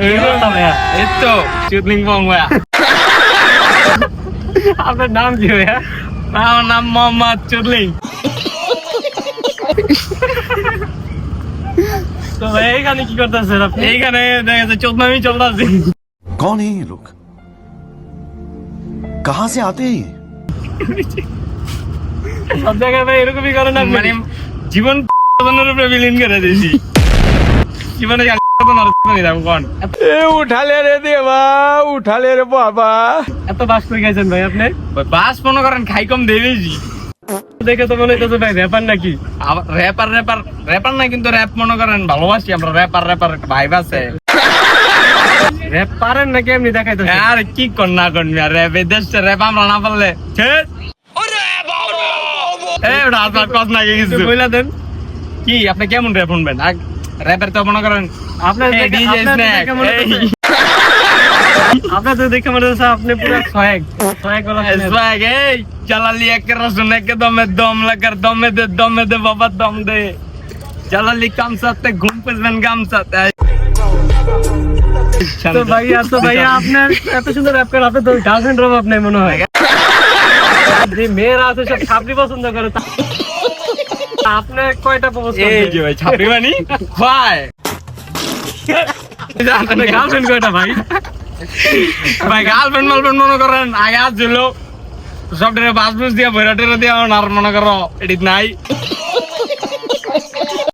এই তো চুদলিং পং ভাইয়া। আপনার নাম কি ভাইয়া? আমার নাম মোহাম্মদ চুদলিং। তো ভাই এইখানে কি করতেছেন আপনি? এইখানে দেখা যাচ্ছে চোদনামি চলতেছে। कौन है ये लोग कहां से आते हैं ये সব জায়গায় ভাই এরকমই করেন আপনি? মানে জীবন উপরে বিলীন করে দিয়েছি। জীবনে কোন উঠালে রে দেবা, উঠালে রে বাবা। এত বাস করে গেছেন ভাই আপনি? বাস মনে করেন খাই কম দেবেছি। দেখে তো মনে হইতেছে ভাই ব্যাপার নাকি? আবার র্যাপার র্যাপার র্যাপার না, কিন্তু র্যাপ মনে করেন ভালোবাসি আমরা। র্যাপার র্যাপার ভাইব আছে। র‍্যাপ পারেন নাকি এমনি দেখাইতেছেন? আর কি কর না করবি আর র্যাপ এই দেশে র্যাপ আমরা না পারলে ছেদ। এই ওটা আপনার কস না কিছু বইলা দেন। কি আপনি কেমন র্যাপ শুনবেন? র্যাপের তো মনে করেন আপনার এই দেখে- DJ আপনার snack, দেখে মনে এই। হইতেছে- আপনার তো দেখে মনে হচ্ছে আপনি পুরো সোয়াগ বলা শুনেন। swag, এই চালালি একে রসুন একে দমে দম লাগার দমে দে বাবা দম দে। চালালি কামসাতে ঘুম পেছবেন গামসাতে। তো ভাইয়া আপনার এত সুন্দর র‍্যাপ করেন, আপনার তো গার্লফ্রেন্ড অভাব নেই মনে হয়। যে মেয়েরা আছে সব ছাপড়ি পছন্দ করে, আপনি কয়টা প্রপোজ এই করেন? যে ভাই ছাপড়ি মানি ভাই আপনার গার্লফ্রেন্ড কয়টা ভাই? ভাই গার্লফ্রেন্ড মালফ্রেন্ড মনে করেন আগে আসছিল সব বাস বুস দিয়া ভৈরা টেরা দিয়া আর মনে করো এডিট নাই।